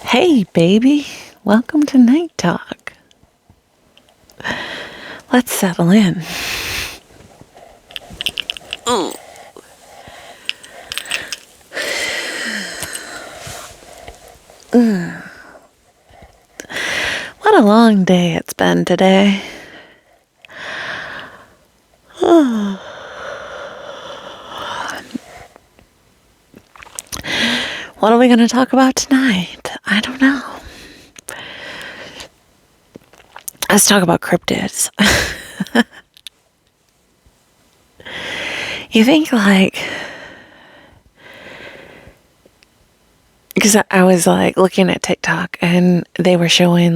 Hey, baby. Welcome to Night Talk. Let's settle in. Ooh. What a long day it's been today. What are we going to talk about tonight? I don't know. Let's talk about cryptids. You think because I was looking at TikTok and they were showing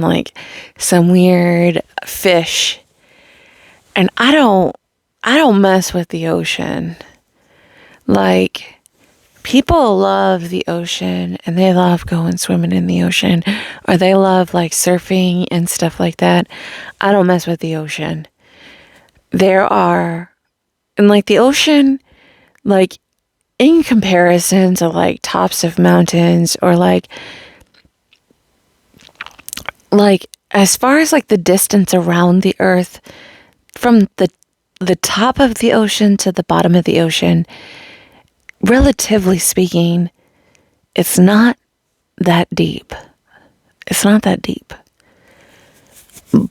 some weird fish, and I don't mess with the ocean. People love the ocean and they love going swimming in the ocean, or they love surfing and stuff like that. I don't mess with the ocean. There are, and the ocean, in comparison to tops of mountains, or as far as the distance around the earth from the top of the ocean to the bottom of the ocean, relatively speaking, it's not that deep. It's not that deep.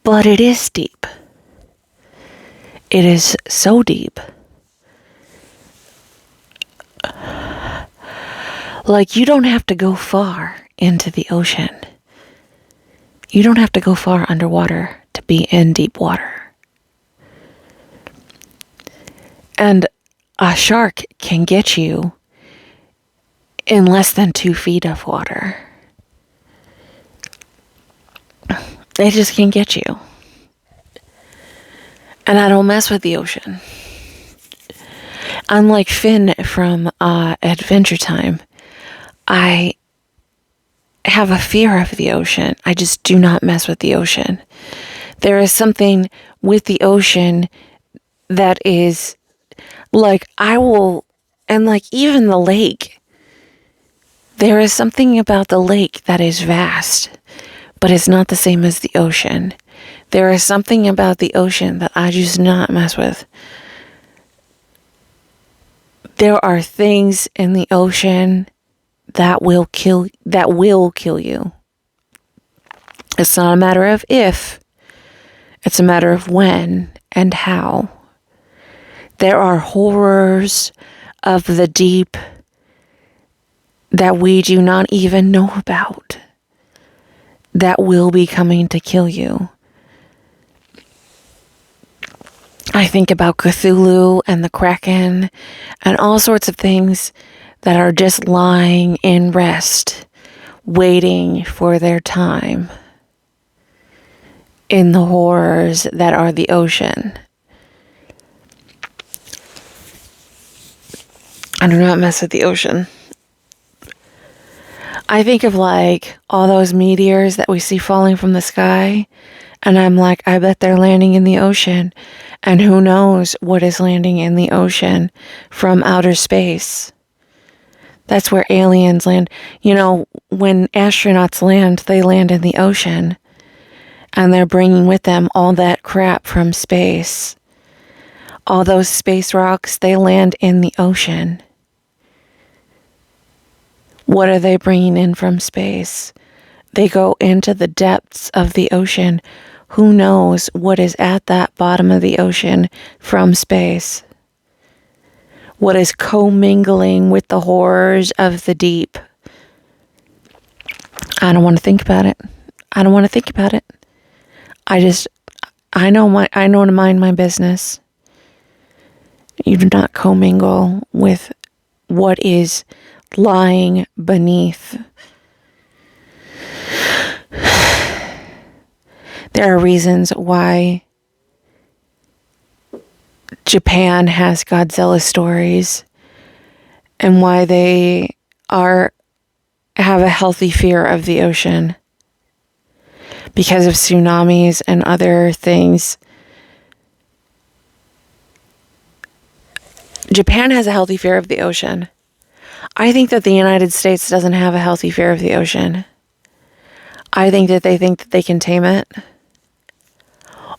But it is deep. It is so deep. You don't have to go far into the ocean. You don't have to go far underwater to be in deep water. And a shark can get you in less than 2 feet of water. They just can't get you. And I don't mess with the ocean. Unlike Finn from Adventure Time, I have a fear of the ocean. I just do not mess with the ocean. There is something with the ocean that is I will, and even the lake. There is something about the lake that is vast, but it's not the same as the ocean. There is something about the ocean that I just not mess with. There are things in the ocean that will kill you. It's not a matter of if, it's a matter of when and how. There are horrors of the deep that we do not even know about that will be coming to kill you. I think about Cthulhu and the Kraken and all sorts of things that are just lying in rest, waiting for their time in the horrors that are the ocean. I do not mess with the ocean. I think of all those meteors that we see falling from the sky, and I'm I bet they're landing in the ocean. And who knows what is landing in the ocean from outer space. That's where aliens land. When astronauts land, they land in the ocean. And they're bringing with them all that crap from space. All those space rocks, they land in the ocean. What are they bringing in from space? They go into the depths of the ocean. Who knows what is at that bottom of the ocean from space? What is commingling with the horrors of the deep? I don't want to think about it. I don't want to think about it. I know to mind my business. You do not commingle with what is lying beneath. There are reasons why Japan has Godzilla stories and why they have a healthy fear of the ocean because of tsunamis and other things. Japan has a healthy fear of the ocean. I think that the United States doesn't have a healthy fear of the ocean. I think that they can tame it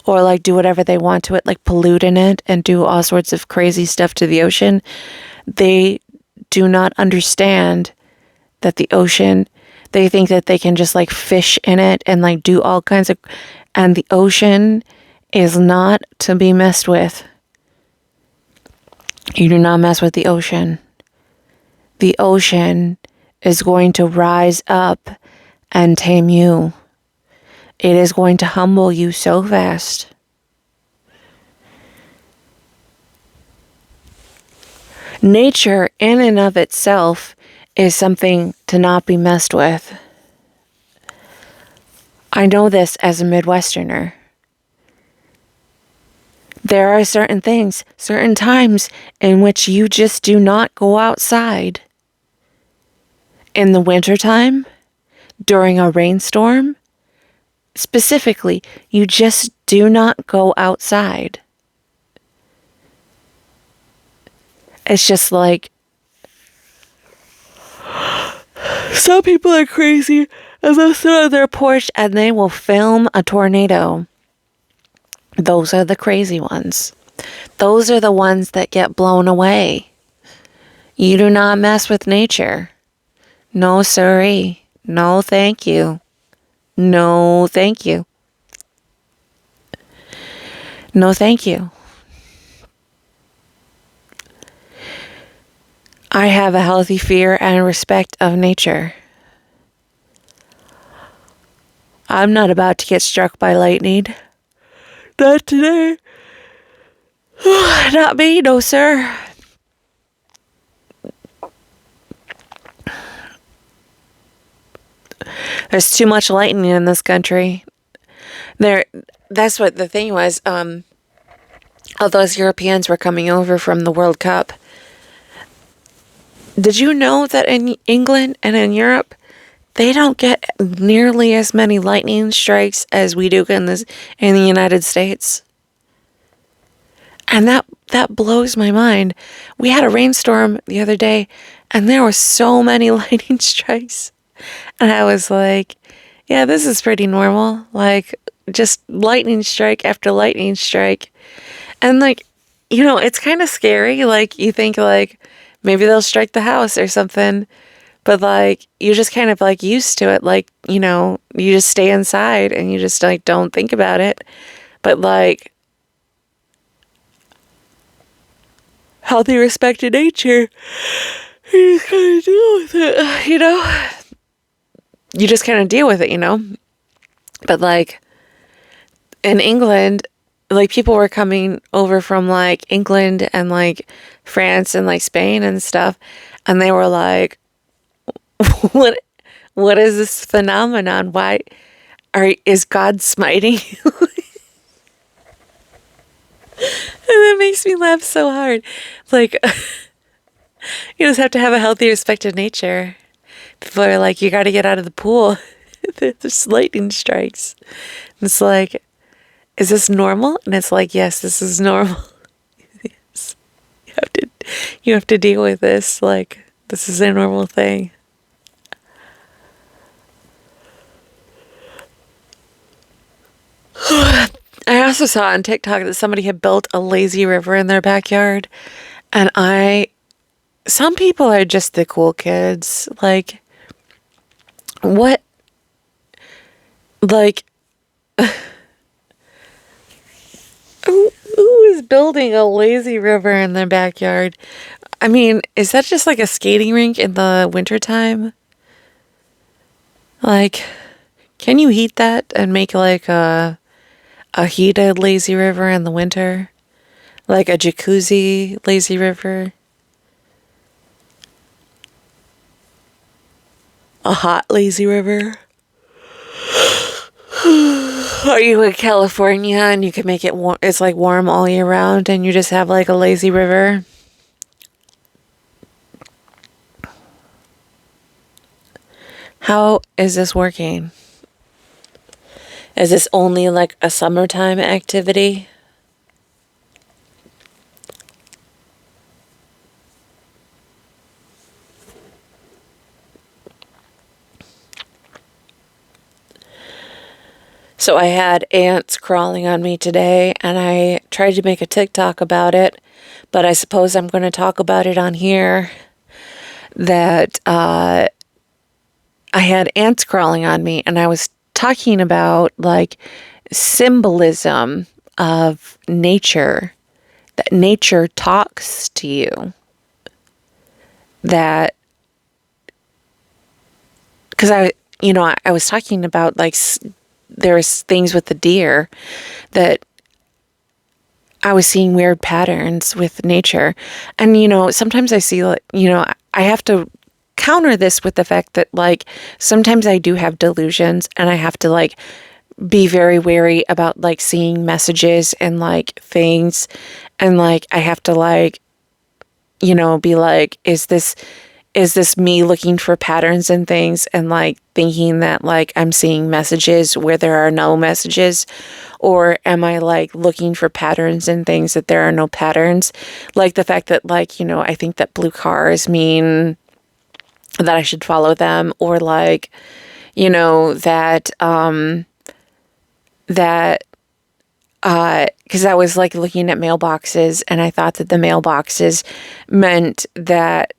or like do whatever they want to it, like pollute in it and do all sorts of crazy stuff to the ocean. They do not understand that the ocean, they think that they can just like fish in it and like do all kinds of, and the ocean is not to be messed with. You do not mess with the ocean. The ocean is going to rise up and tame you. It is going to humble you so fast. Nature, in and of itself, is something to not be messed with. I know this as a Midwesterner. There are certain things, certain times in which you just do not go outside. In the wintertime, during a rainstorm, specifically, you just do not go outside. It's just like, some people are crazy and they'll sit on their porch and they will film a tornado. Those are the crazy ones. Those are the ones that get blown away. You do not mess with nature. No, sirree. No, thank you. No, thank you. No, thank you. I have a healthy fear and respect of nature. I'm not about to get struck by lightning. Not today. Not me, no, sir. There's too much lightning in this country. That's what the thing was. All those Europeans were coming over from the World Cup. Did you know that in England and in Europe, they don't get nearly as many lightning strikes as we do in the United States? And that blows my mind. We had a rainstorm the other day, and there were so many lightning strikes. And I was like, yeah, this is pretty normal. Like, just lightning strike after lightning strike. And, like, it's kind of scary. Like, you think, like, maybe they'll strike the house or something. But, like, you're just kind of, like, used to it. Like, you just stay inside and you just, like, don't think about it. But, like, healthy respect to nature, you just kind of deal with it, You just kind of deal with it. But, like, in England, like, people were coming over from, like, England and, like, France and, like, Spain and stuff. And they were like, what is this phenomenon? Why is God smiting you? And that makes me laugh so hard. Like, you just have to have a healthy respect of nature. People are like, you got to get out of the pool. There's lightning strikes. And it's like, is this normal? And it's like, yes, this is normal. Yes. You have to deal with this. Like, this is a normal thing. I also saw on TikTok that somebody had built a lazy river in their backyard. And some people are just the cool kids. Like, what? Like, who is building a lazy river in their backyard? I mean, is that just like a skating rink in the wintertime? Like, can you heat that and make like a heated lazy river in the winter? Like a jacuzzi lazy river? A hot lazy river? Are you in California and you can make it warm? It's like warm all year round and you just have like a lazy river? How is this working? Is this only like a summertime activity? So I had ants crawling on me today, and I tried to make a TikTok about it, but I suppose I'm going to talk about it on here. That I had ants crawling on me, and I was talking about like symbolism of nature, that nature talks to you. That, because I was talking about like there's things with the deer that I was seeing weird patterns with nature. And, sometimes I see, like, I have to counter this with the fact that, like, sometimes I do have delusions and I have to, like, be very wary about, like, seeing messages and, like, things. And, like, I have to, like, be like, is this me looking for patterns and things and like thinking that like I'm seeing messages where there are no messages? Or am I like looking for patterns and things that there are no patterns? Like the fact that like, I think that blue cars mean that I should follow them, or like, because I was like looking at mailboxes and I thought that the mailboxes meant that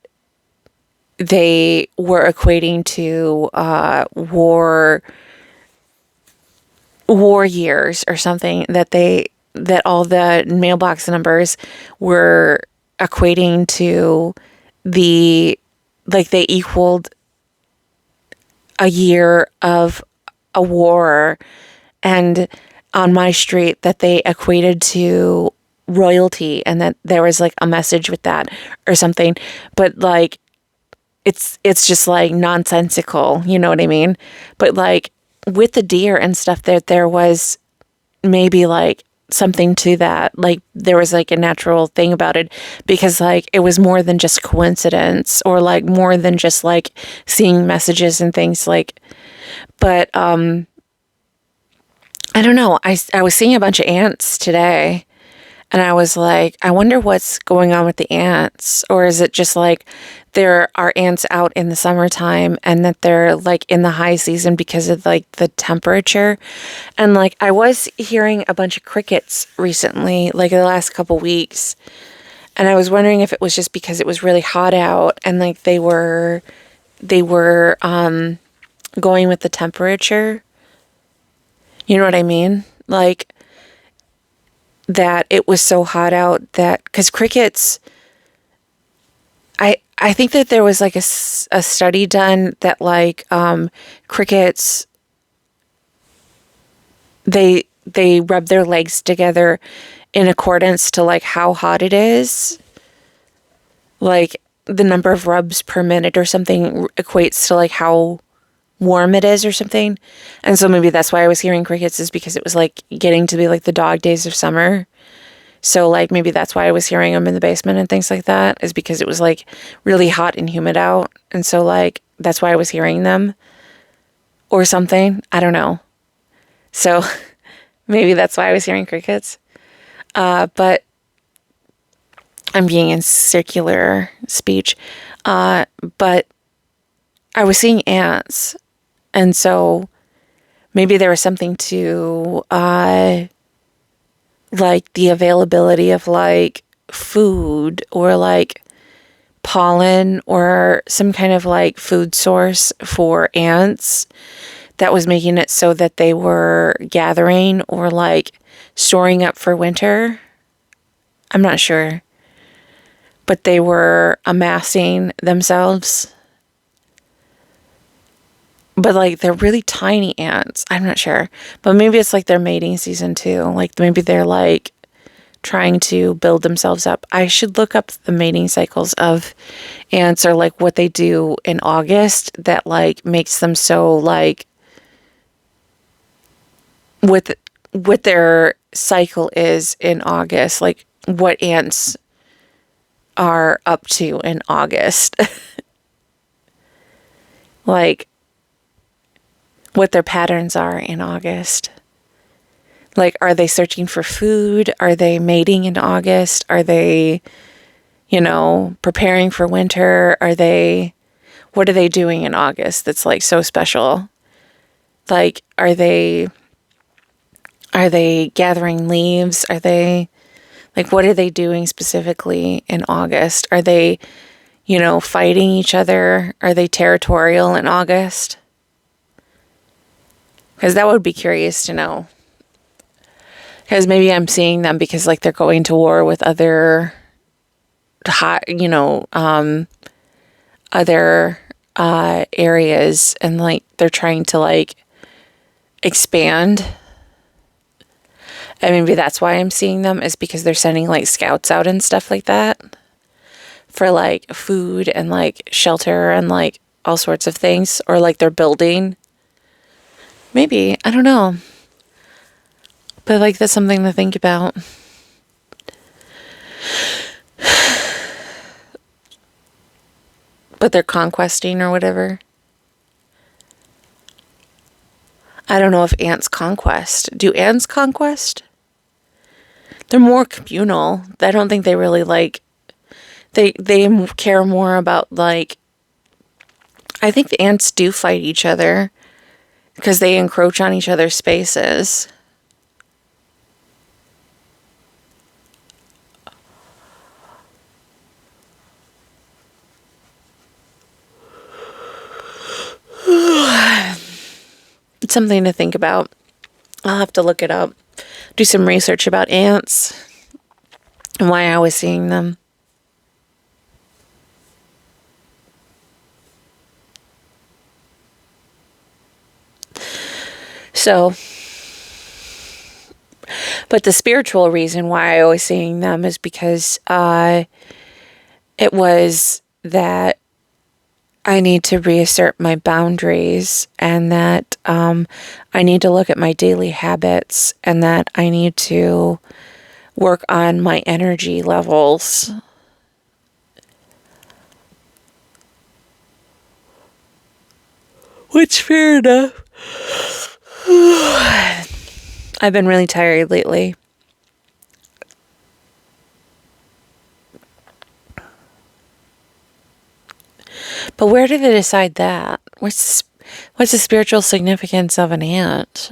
they were equating to war years or something, that all the mailbox numbers were equating to they equaled a year of a war, and on my street that they equated to royalty, and that there was like a message with that or something. But like it's just like nonsensical, you know what I mean? But like with the deer and stuff, there was maybe like something to that. Like there was like a natural thing about it, because like it was more than just coincidence, or like more than just like seeing messages and things like. But I don't know. I was seeing a bunch of ants today, and I was like, I wonder what's going on with the ants. Or is it just like there are ants out in the summertime and that they're like in the high season because of like the temperature? And like I was hearing a bunch of crickets recently, like the last couple weeks. And I was wondering if it was just because it was really hot out and like they were going with the temperature. You know what I mean? Like that it was so hot out that, because crickets, I think that there was like a study done that like crickets, they rub their legs together in accordance to like how hot it is. Like the number of rubs per minute or something equates to like how warm it is or something. And so maybe that's why I was hearing crickets, is because it was like getting to be like the dog days of summer. So like maybe that's why I was hearing them in the basement and things like that, is because it was like really hot and humid out. And so like that's why I was hearing them or something. I don't know. So maybe that's why I was hearing crickets. But I'm being in circular speech. But I was seeing ants. And so maybe there was something to like the availability of like food, or like pollen, or some kind of like food source for ants, that was making it so that they were gathering or like storing up for winter. I'm not sure. But they were amassing themselves. But like they're really tiny ants. I'm not sure. But maybe it's like their mating season too. Like maybe they're like trying to build themselves up. I should look up the mating cycles of ants, or like what they do in August that like makes them so like what their cycle is in August. Like what ants are up to in August. Like what their patterns are in August. Like, are they searching for food? Are they mating in August? Are they, preparing for winter? What are they doing in August that's like so special? Like, are they Are they gathering leaves? Are they, like, what are they doing specifically in August? Are they, fighting each other? Are they territorial in August? Because that would be curious to know. Because maybe I'm seeing them because, like, they're going to war with other other areas, and, like, they're trying to, like, expand. And maybe that's why I'm seeing them, is because they're sending, like, scouts out and stuff like that for, like, food and, like, shelter and, like, all sorts of things. Or, like, they're building. Maybe. I don't know. But, like, that's something to think about. But they're conquesting or whatever. I don't know if ants conquest. Do ants conquest? They're more communal. I don't think they really, like, they care more about, like, I think the ants do fight each other because they encroach on each other's spaces. It's something to think about. I'll have to look it up. Do some research about ants and why I was seeing them. So, but the spiritual reason why I was seeing them is because it was that I need to reassert my boundaries, and that I need to look at my daily habits, and that I need to work on my energy levels. Which, fair enough. I've been really tired lately. But where did they decide that? What's the spiritual significance of an ant?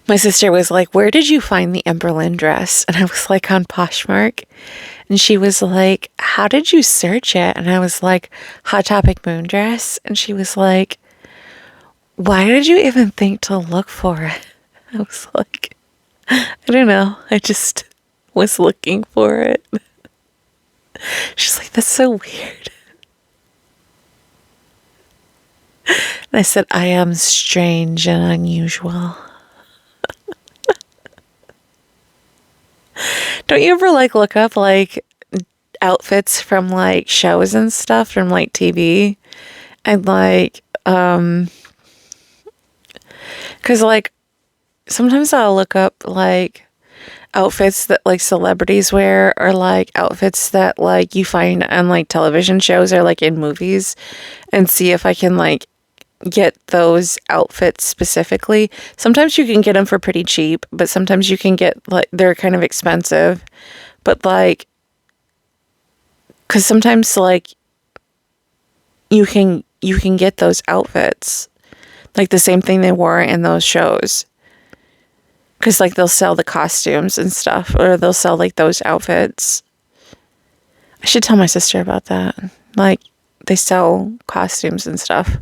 My sister was like, "Where did you find the Emberlin dress?" And I was like, "On Poshmark." And she was like, "How did you search it?" And I was like, "Hot Topic moon dress." And she was like, "Why did you even think to look for it?" I was like, "I don't know. I just was looking for it." She's like, "That's so weird." And I said, "I am strange and unusual." Don't you ever, like, look up, like, outfits from, like, shows and stuff from, like, TV? And, like, 'cause, like, sometimes I'll look up, like, outfits that, like, celebrities wear, or, like, outfits that, like, you find on, like, television shows or, like, in movies, and see if I can, like, get those outfits specifically. Sometimes you can get them for pretty cheap, but sometimes you can get, like, they're kind of expensive. But, like, because sometimes, like, you can get those outfits, like the same thing they wore in those shows. Because, like, they'll sell the costumes and stuff, or they'll sell, like, those outfits. I should tell my sister about that. Like, they sell costumes and stuff.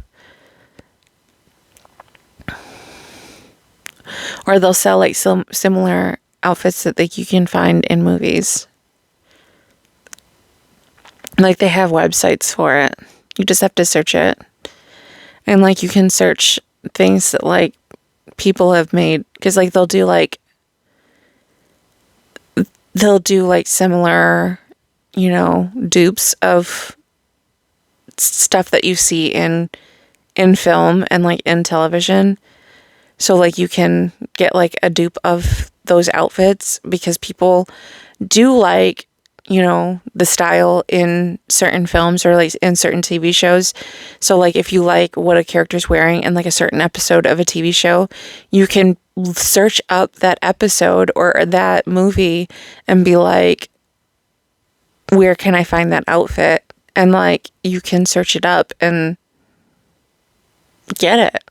Or they'll sell, like, some similar outfits that, like, you can find in movies. Like, they have websites for it. You just have to search it. And, like, you can search things that, like, people have made. Because, like, they'll do, like, similar, dupes of stuff that you see in film and, like, in television. So, like, you can get, like, a dupe of those outfits because people do like, the style in certain films or like in certain TV shows. So like if you like what a character's wearing in like a certain episode of a TV show, you can search up that episode or that movie and be like, where can I find that outfit? And like you can search it up and get it.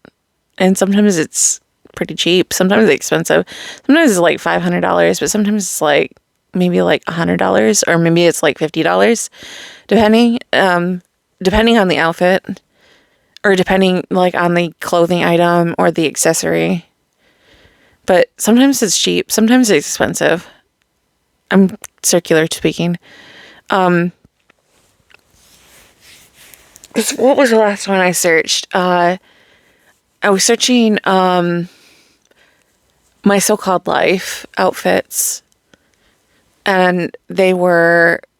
And sometimes it's pretty cheap. Sometimes it's expensive. Sometimes it's like $500, but sometimes it's like maybe like $100 or maybe it's like $50, depending on the outfit or depending like on the clothing item or the accessory. But sometimes it's cheap. Sometimes it's expensive. I'm circular speaking. What was the last one I searched? I was searching My So-Called Life outfits, and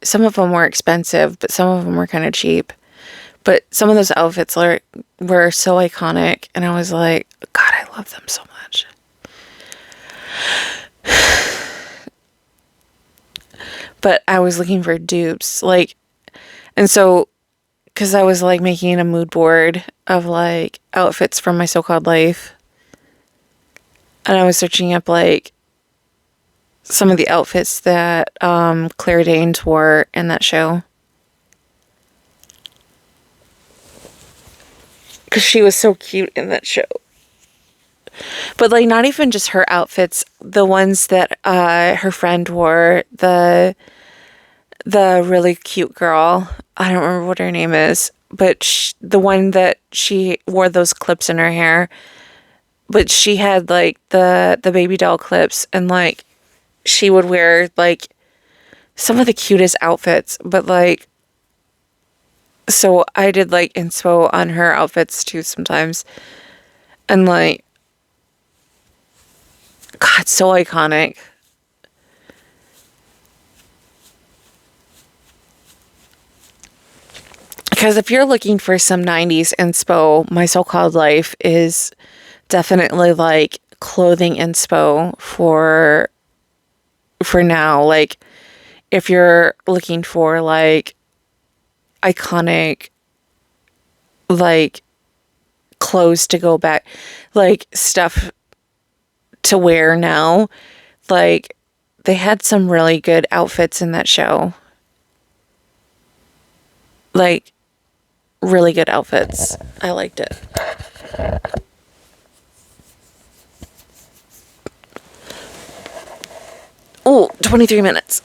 some of them were expensive, but some of them were kind of cheap. But some of those outfits were so iconic, and I was like, God, I love them so much. But I was looking for dupes, and so, because I was like making a mood board of like outfits from My So-Called Life, and I was searching up like some of the outfits that Claire Danes wore in that show, because she was so cute in that show. But like not even just her outfits, the ones that her friend wore, the really cute girl, I don't remember what her name is, but the one that she wore those clips in her hair, but she had like the baby doll clips, and like she would wear like some of the cutest outfits, but like, so I did like inspo on her outfits too sometimes, and like, God, so iconic. Because if you're looking for some 90s inspo, My So-Called Life is definitely like clothing inspo for now. Like if you're looking for like iconic like clothes to go back, like stuff to wear now, like they had some really good outfits in that show. Like really good outfits. I liked it. Oh, 23 minutes.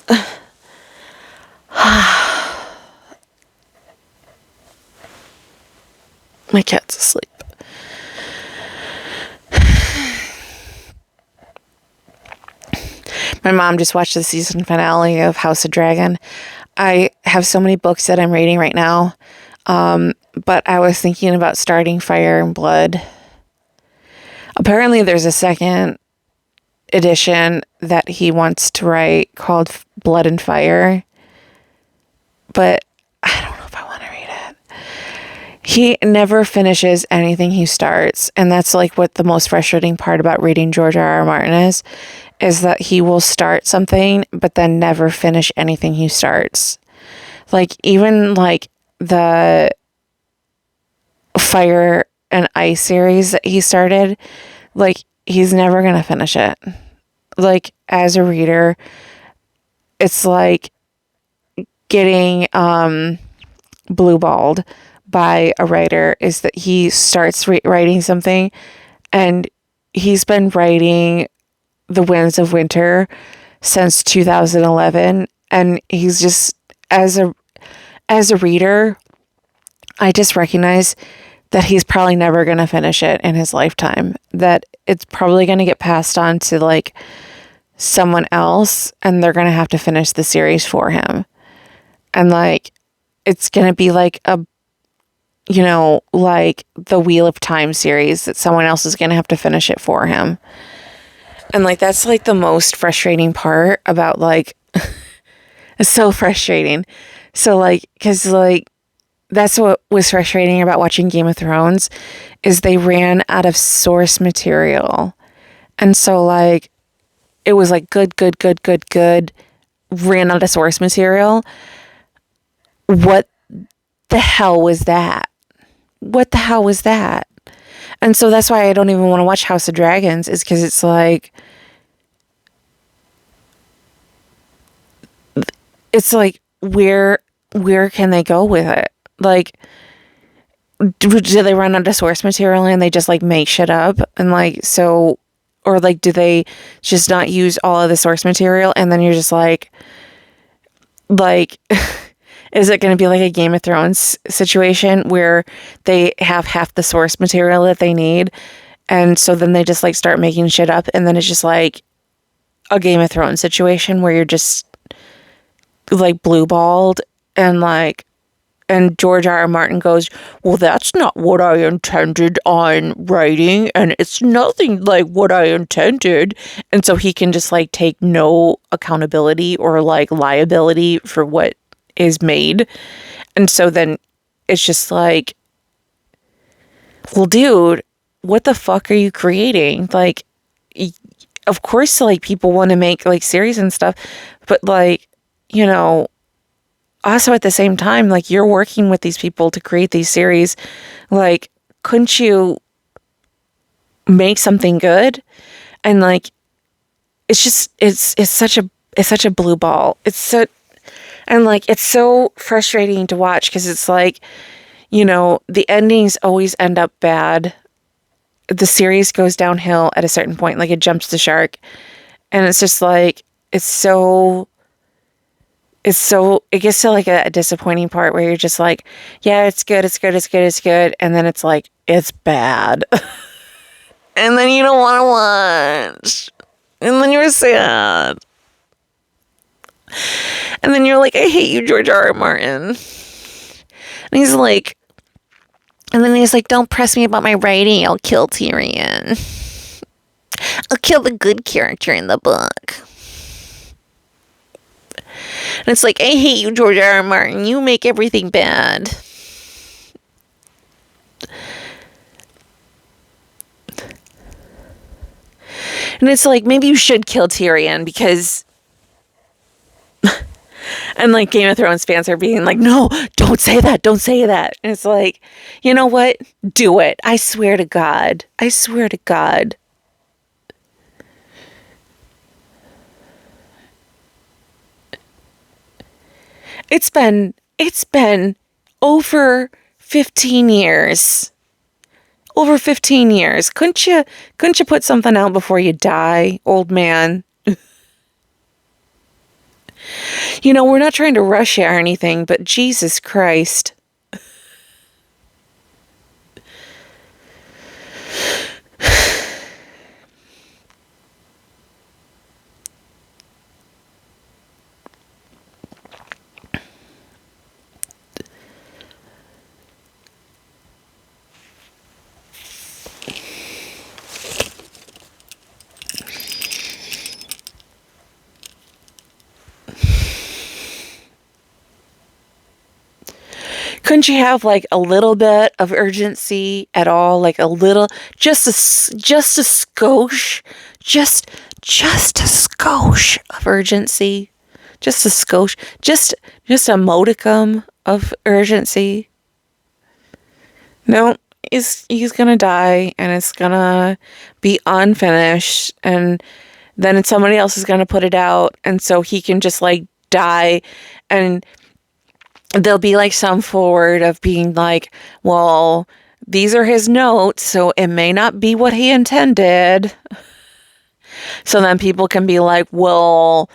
My cat's asleep. My mom just watched the season finale of House of Dragon. I have so many books that I'm reading right now, but I was thinking about starting Fire and Blood. Apparently there's a second edition that he wants to write called Blood and Fire, but I don't know if I want to read it. He never finishes anything he starts, and that's like what the most frustrating part about reading George R.R. Martin is that he will start something but then never finish anything he starts. Like even like the Fire and Ice series that he started, like he's never gonna finish it. Like as a reader, it's like getting blue-balled by a writer, is that he starts writing something, and he's been writing The Winds of Winter since 2011, and he's just, as a reader, I just recognize that he's probably never going to finish it in his lifetime, that it's probably going to get passed on to like someone else, and they're going to have to finish the series for him. And like it's going to be like like the Wheel of Time series, that someone else is going to have to finish it for him. And like that's like the most frustrating part about like it's so frustrating. So like, because like that's what was frustrating about watching Game of Thrones, is they ran out of source material. And so like it was like good, ran out of source material. What the hell was that? What the hell was that? And so that's why I don't even want to watch House of Dragons, is because it's like, where can they go with it? Like, do they run out of source material and they just like make shit up? And like, so, or like, do they just not use all of the source material? And then you're just like, is it going to be like a Game of Thrones situation where they have half the source material that they need? And so then they just like start making shit up. And then it's just like a Game of Thrones situation where you're just like blue balled, and George R. R. Martin goes, well, that's not what I intended on writing, and it's nothing like what I intended. And so he can just like take no accountability or like liability for what is made. And so then it's just like, well, dude, what the fuck are you creating? Like, of course, like, people want to make like series and stuff, but like, you know, also at the same time, like, you're working with these people to create these series. Like, couldn't you make something good? And like, it's just, it's such a blue ball. And like, it's so frustrating to watch, because it's like, you know, the endings always end up bad. The series goes downhill at a certain point, like it jumps the shark. And it's just like, it gets to like a disappointing part where you're just like, yeah, it's good. And then it's like, it's bad. And then you don't want to watch. And then you're sad. And then you're like, I hate you, George R. R. Martin. And he's like, don't press me about my writing. I'll kill Tyrion. I'll kill the good character in the book. And it's like, I hate you, George R. R. Martin. You make everything bad. And it's like, maybe you should kill Tyrion, because... And like, Game of Thrones fans are being like, no, don't say that. And it's like, you know what? Do it. I swear to God. It's been over 15 years. Couldn't you put something out before you die, old man? You know, we're not trying to rush you or anything, but Jesus Christ. Couldn't you have like a little bit of urgency at all? Like a little, just a skosh, just a skosh of urgency, just a skosh, just a modicum of urgency. No, he's gonna die, and it's gonna be unfinished, and then somebody else is gonna put it out, and so he can just like die, and there'll be like some forward of being like, well, these are his notes, so it may not be what he intended. So then people can be like, well,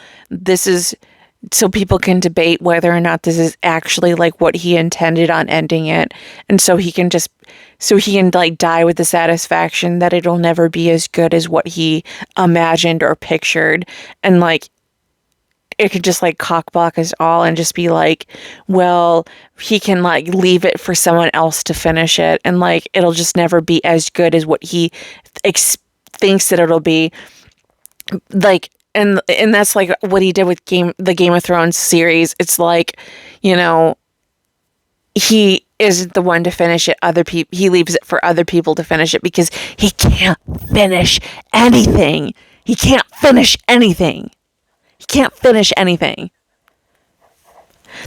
so people can debate whether or not this is actually like what he intended on ending it. And so he can like die with the satisfaction that it'll never be as good as what he imagined or pictured. And like, it could just like cockblock us all and just be like, well, he can like leave it for someone else to finish it, and like it'll just never be as good as what he thinks that it'll be. Like, and that's like what he did with the Game of Thrones series. It's like, you know, he isn't the one to finish it. He leaves it for other people to finish it, because he can't finish anything. He can't finish anything. He can't finish anything.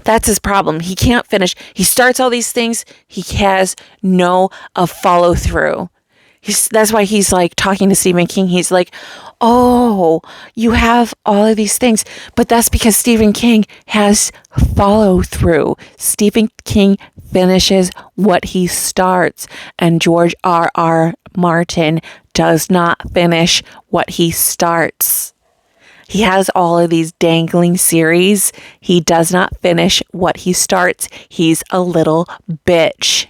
That's his problem. He can't finish. He starts all these things. He has no follow through. That's why he's like talking to Stephen King. He's like, oh, you have all of these things. But that's because Stephen King has follow through. Stephen King finishes what he starts. And George R.R. Martin does not finish what he starts. He has all of these dangling series. He does not finish what he starts. He's a little bitch.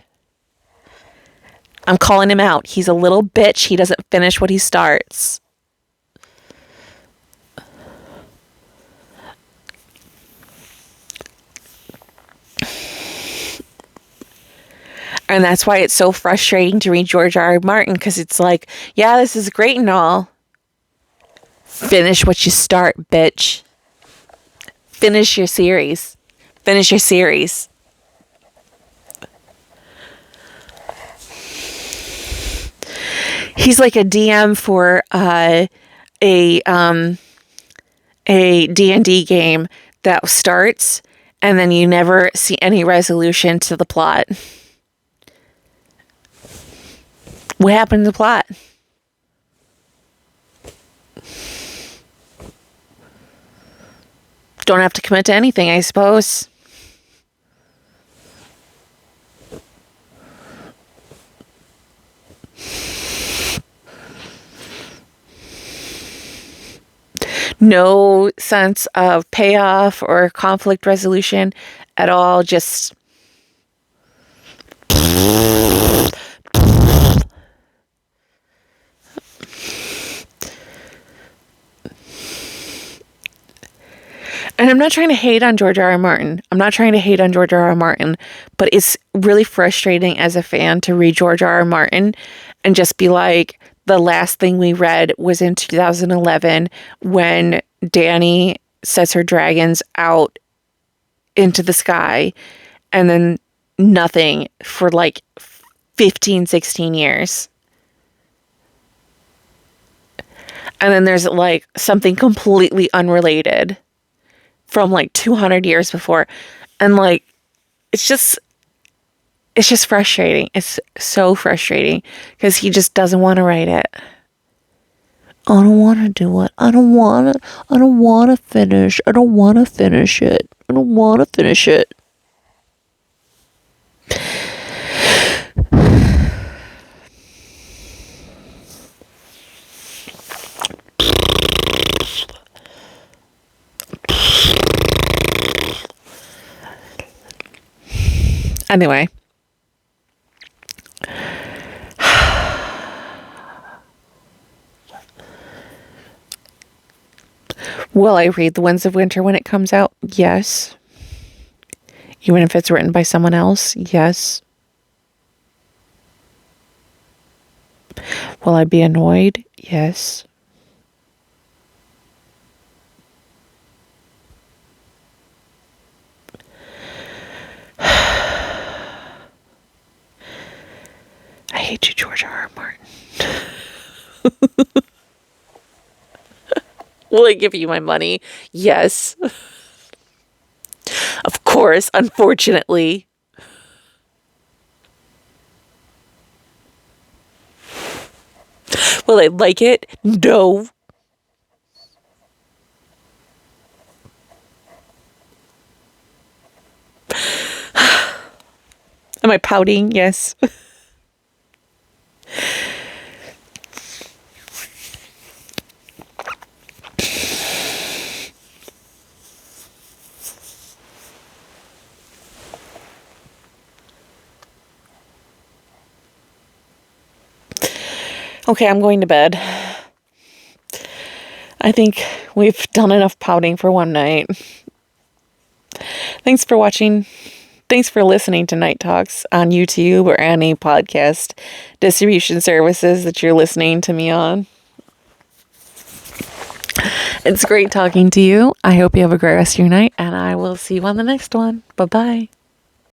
I'm calling him out. He's a little bitch. He doesn't finish what he starts. And that's why it's so frustrating to read George R. R. Martin, because it's like, yeah, this is great and all. Finish what you start, bitch. Finish your series. Finish your series. He's like a DM for a D&D game that starts and then you never see any resolution to the plot. What happened to the plot? Don't have to commit to anything, I suppose. No sense of payoff or conflict resolution at all. Just and I'm not trying to hate on George R. R. Martin. But it's really frustrating as a fan to read George R. R. Martin and just be like, the last thing we read was in 2011 when Dany sets her dragons out into the sky and then nothing for like 15, 16 years. And then there's like something completely unrelated from like 200 years before. And like, it's just frustrating. It's so frustrating because he just doesn't want to write it. I don't want to do it. I don't want to finish. I don't want to finish it. Anyway. Will I read The Winds of Winter when it comes out? Yes. Even if it's written by someone else? Yes. Will I be annoyed? Yes. I hate you, George R. R. Martin. Will I give you my money? Yes. Of course, unfortunately. Will I like it? No. Am I pouting? Yes. Okay, I'm going to bed. I think we've done enough pouting for one night. Thanks for watching. Thanks for listening to Night Talks on YouTube or any podcast distribution services that you're listening to me on. It's great talking to you. I hope you have a great rest of your night, and I will see you on the next one. Bye-bye.